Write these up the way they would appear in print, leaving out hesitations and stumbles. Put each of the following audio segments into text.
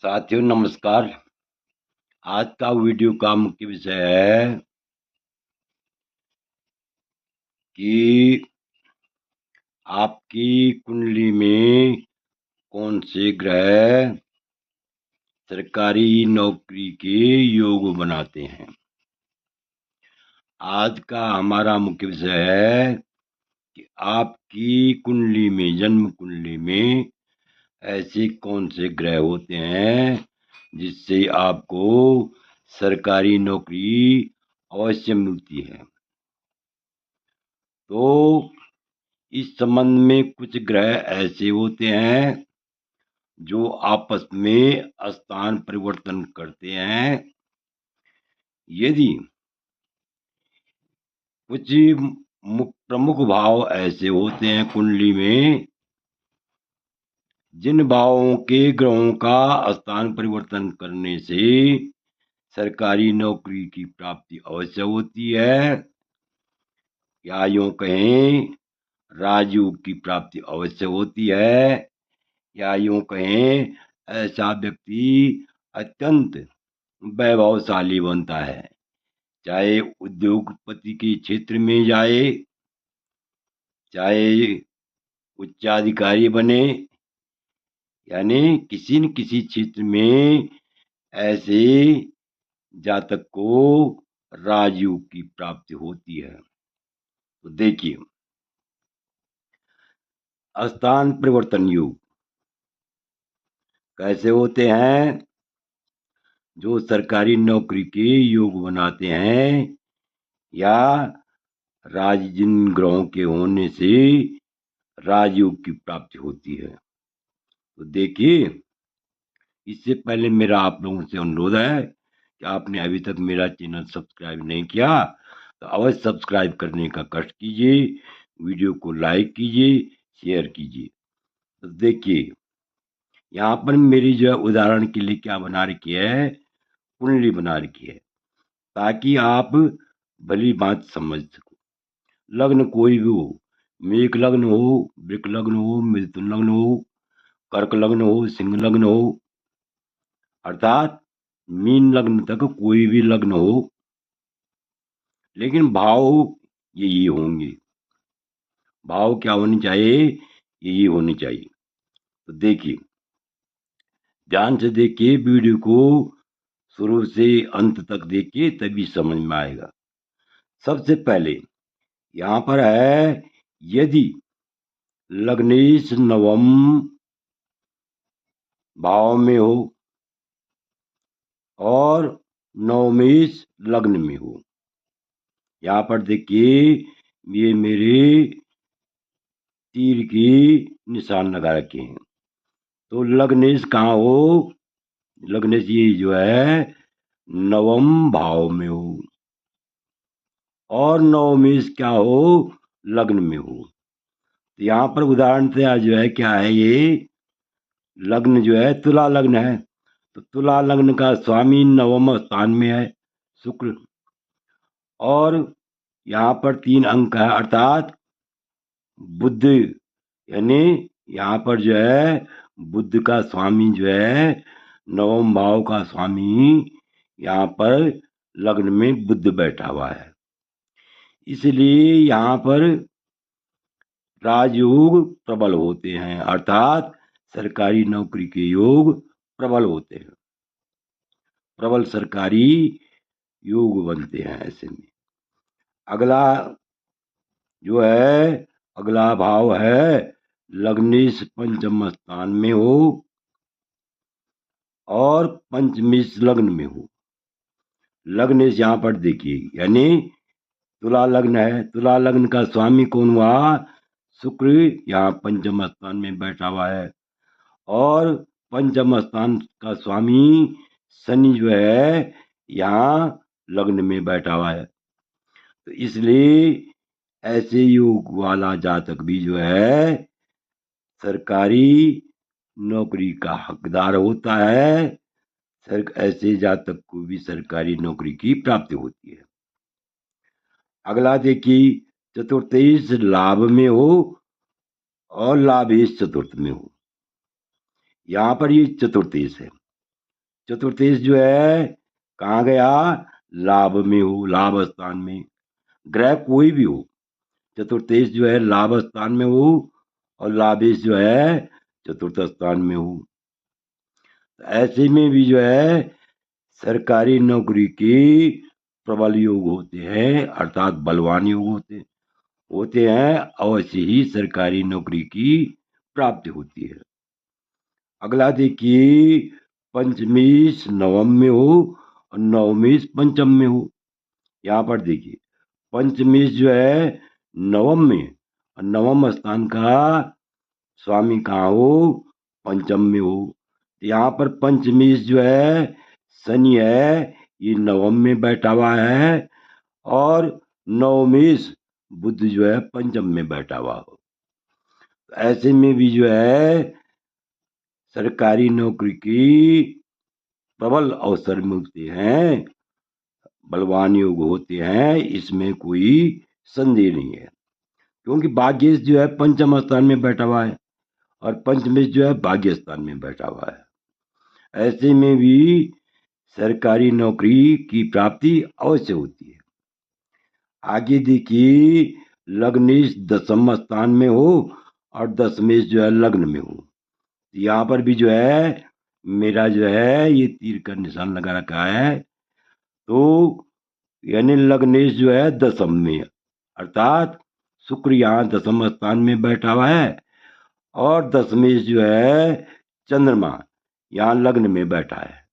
साथियों नमस्कार। आज का वीडियो का मुख्य विषय है कि आपकी कुंडली में कौन से ग्रह सरकारी नौकरी के योग बनाते हैं। आज का हमारा मुख्य विषय है कि आपकी कुंडली में, जन्म कुंडली में ऐसे कौन से ग्रह होते हैं जिससे आपको सरकारी नौकरी अवश्य मिलती है। तो इस संबंध में कुछ ग्रह ऐसे होते हैं जो आपस में स्थान परिवर्तन करते हैं। यदि कुछ प्रमुख भाव ऐसे होते हैं कुंडली में जिन भावों के ग्रहों का स्थान परिवर्तन करने से सरकारी नौकरी की प्राप्ति अवश्य होती है, या यूं कहें राजयोग की प्राप्ति अवश्य होती है, या यूं कहें ऐसा व्यक्ति अत्यंत वैभवशाली बनता है। चाहे उद्योगपति के क्षेत्र में जाए, चाहे उच्चाधिकारी बने, यानी किसी न किसी क्षेत्र में ऐसे जातक को राजयोग की प्राप्ति होती है। तो देखिए, स्थान परिवर्तन योग कैसे होते हैं। जो सरकारी नौकरी के योग बनाते हैं या जिन ग्रहों के होने से राजयोग की प्राप्ति होती है। तो देखिए, इससे पहले मेरा आप लोगों से अनुरोध है कि आपने अभी तक मेरा चैनल सब्सक्राइब नहीं किया तो अवश्य सब्सक्राइब करने का कष्ट कीजिए, वीडियो को लाइक कीजिए, शेयर कीजिए। तो देखिए, यहाँ पर मेरी जो उदाहरण के लिए क्या बना रखी है, कुंडली बना रखी है ताकि आप भली बात समझ सको। लग्न कोई भी हो, मेष लग्न हो, वृक लग्न हो, मिथुन लग्न हो, कर्क लग्न हो, सिंह लग्न हो, अर्थात मीन लग्न तक कोई भी लग्न हो, लेकिन भाव यही होंगे। भाव क्या होनी चाहिए, यही होनी चाहिए। तो देखिए, ध्यान से देखिए, वीडियो को शुरू से अंत तक देखिए तभी समझ में आएगा। सबसे पहले यहाँ पर है, यदि लग्नेश नवम भाव में हो और नवमेश लग्न में हो। यहाँ पर देखिए, ये मेरे तीर की निशान लगा रखे हैं। तो लग्नेश कहाँ हो, लग्नेश ये जो है नवम भाव में हो और नवमेश क्या हो, लग्न में हो। तो यहाँ पर उदाहरण से आज जो है क्या है, ये लग्न जो है तुला लग्न है। तो तुला लग्न का स्वामी नवम स्थान में है शुक्र, और यहाँ पर 3 अंक है, अर्थात बुध, यानी यहाँ पर जो है बुध का स्वामी जो है, नवम भाव का स्वामी यहाँ पर लग्न में बुध बैठा हुआ है। इसलिए यहाँ पर राजयोग प्रबल होते हैं, अर्थात सरकारी नौकरी के योग प्रबल होते हैं, प्रबल सरकारी योग बनते हैं। ऐसे में अगला जो है, अगला भाव है लग्नेश पंचम स्थान में हो और पंचमेश लग्न में हो। लग्नेश यहाँ पर देखिए, यानी तुला लग्न है, तुला लग्न का स्वामी कौन हुआ, शुक्र यहाँ पंचम स्थान में बैठा हुआ है, और पंचम स्थान का स्वामी शनि जो है यहाँ लग्न में बैठा हुआ है। तो इसलिए ऐसे योग वाला जातक भी जो है सरकारी नौकरी का हकदार होता है। ऐसे जातक को भी सरकारी नौकरी की प्राप्ति होती है। अगला देखिए, चतुर्थेश लाभ में हो और लाभेश चतुर्थ में हो। यहाँ पर ये चतुर्थेश है, चतुर्थेश जो है कहाँ गया, लाभ में हो, लाभ स्थान में। ग्रह कोई भी हो, चतुर्थेश जो है लाभ स्थान में हो और लाभेश जो है चतुर्थ स्थान में हो। ऐसे में भी जो है सरकारी नौकरी के प्रबल योग होते हैं, अर्थात बलवान योग होते हैं, अवश्य ही सरकारी नौकरी की प्राप्ति होती है। अगला देखिए, पंचमेश नवम में हो और नवमेश पंचम में हो। यहाँ पर देखिए पंचमेश जो है नवम में, और नवम स्थान का स्वामी कहाँ हो, पंचम में हो। यहाँ पर पंचमेश जो है शनि है, ये नवम में बैठा हुआ है, और नवमेश बुध जो है पंचम में बैठा हुआ हो। ऐसे में भी जो है सरकारी नौकरी की प्रबल अवसर मिलते हैं, बलवान योग होते हैं, इसमें कोई संदेह नहीं है। क्योंकि भाग्येश जो है पंचम स्थान में बैठा हुआ है और पंचमेश जो है भाग्य स्थान में बैठा हुआ है। ऐसे में भी सरकारी नौकरी की प्राप्ति अवश्य होती है। आगे देखिए, लग्नेश दसम स्थान में हो और दशमेश जो है लग्न में हो। यहाँ पर भी जो है मेरा जो है ये तीर का निशान लगा रखा है, तो यानी लग्नेश जो है दसम में, अर्थात शुक्र यहाँ दसम स्थान में बैठा हुआ है और दशमेश जो है चंद्रमा यहाँ लग्न में बैठा है।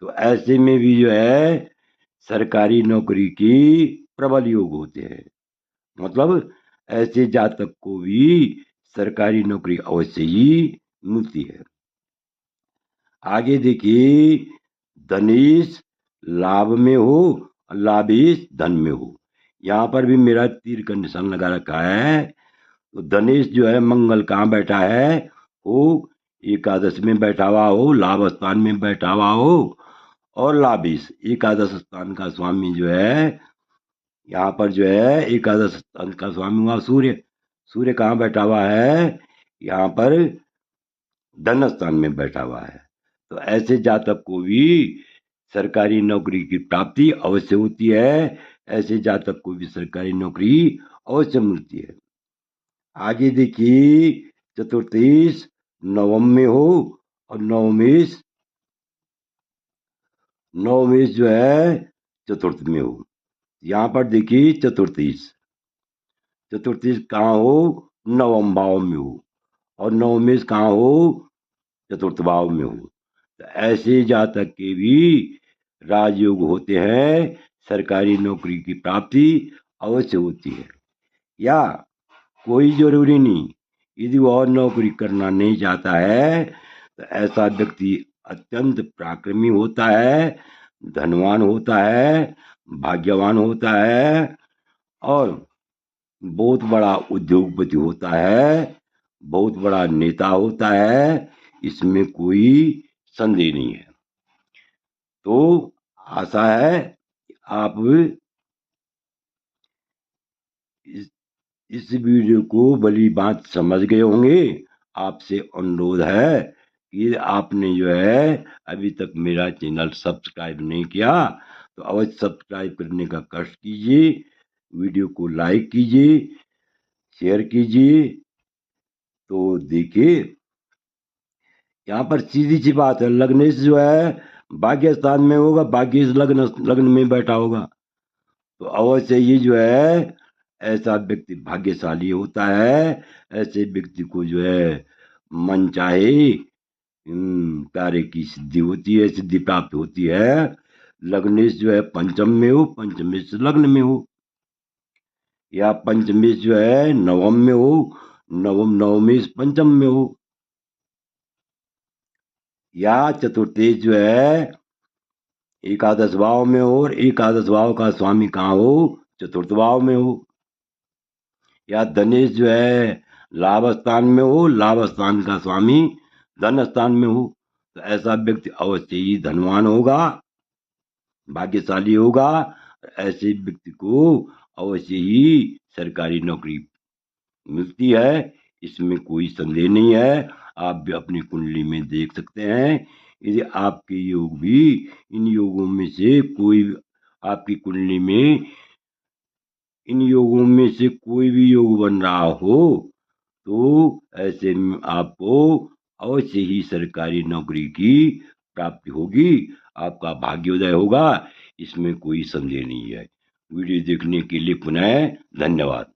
तो ऐसे में भी जो है सरकारी नौकरी की प्रबल योग होते हैं। मतलब ऐसे जातक को भी सरकारी नौकरी अवश्य ही मिलती है। आगे देखिए, धनेश लाभ में हो, लाभेश धन में हो। यहाँ पर भी मेरा तीर का निशान लगा रखा है। तो धनेश जो है मंगल कहाँ बैठा है, हो एकादश में बैठा हुआ हो, लाभ स्थान में बैठा हुआ हो, और लाभेश एकादश स्थान का स्वामी जो है, यहाँ पर जो है एकादश स्थान का स्वामी हुआ सूर्य। सूर्य कहाँ बैठा हुआ है, यहाँ पर धन स्थान में बैठा हुआ है। तो ऐसे जातक को भी सरकारी नौकरी की प्राप्ति अवश्य होती है, ऐसे जातक को भी सरकारी नौकरी अवश्य मिलती है। आगे देखिए, चतुर्थेश नवम में हो और नवमेश जो है चतुर्थ में हो। यहाँ पर देखिए चतुर्थेश कहाँ हो, नवम भाव में हो, और नवमेश कहाँ हो, चतुर्थ भाव में हो। तो ऐसे जातक के भी राजयोग होते हैं, सरकारी नौकरी की प्राप्ति अवश्य होती है। या कोई जरूरी नहीं, यदि वह नौकरी करना नहीं चाहता है तो ऐसा व्यक्ति अत्यंत पराक्रमी होता है, धनवान होता है, भाग्यवान होता है, और बहुत बड़ा उद्योगपति होता है, बहुत बड़ा नेता होता है, इसमें कोई संदेह नहीं है। तो आशा है आप इस वीडियो को भली बात समझ गए होंगे। आपसे अनुरोध है कि आपने जो है अभी तक मेरा चैनल सब्सक्राइब नहीं किया तो अवश्य सब्सक्राइब करने का कष्ट कीजिए, वीडियो को लाइक कीजिए, शेयर कीजिए। तो देखिए यहाँ पर सीधी सी बात है, लग्नेश जो है भाग्य स्थान में होगा, भाग्य लग्न में बैठा होगा, तो अवश्य ये जो है ऐसा व्यक्ति भाग्यशाली होता है। ऐसे व्यक्ति को जो है मन चाहे कार्य की सिद्धि होती है, सिद्धि प्राप्त होती है। लग्नेश जो है पंचम में हो, पंचमेश लग्न में हो, या पंचमेश जो है नवम में हो, नवमेश पंचम में हो, या चतुर्थेश जो है एकादश भाव में हो और एकादश भाव का स्वामी कहाँ हो, चतुर्थ भाव में हो, या धनेश जो है लाभ स्थान में हो, लाभ स्थान का स्वामी धन स्थान में हो। तो ऐसा व्यक्ति अवश्य ही धनवान होगा, भाग्यशाली होगा। ऐसे व्यक्ति को अवश्य ही सरकारी नौकरी मिलती है, इसमें कोई संदेह नहीं है। आप भी अपनी कुंडली में देख सकते हैं यदि आपके योग भी इन योगों में से कोई आपकी कुंडली में इन योगों में से कोई भी योग बन रहा हो तो ऐसे में आपको अवश्य ही सरकारी नौकरी की प्राप्ति होगी, आपका भाग्योदय होगा, इसमें कोई संदेह नहीं है। वीडियो देखने के लिए पुनः धन्यवाद।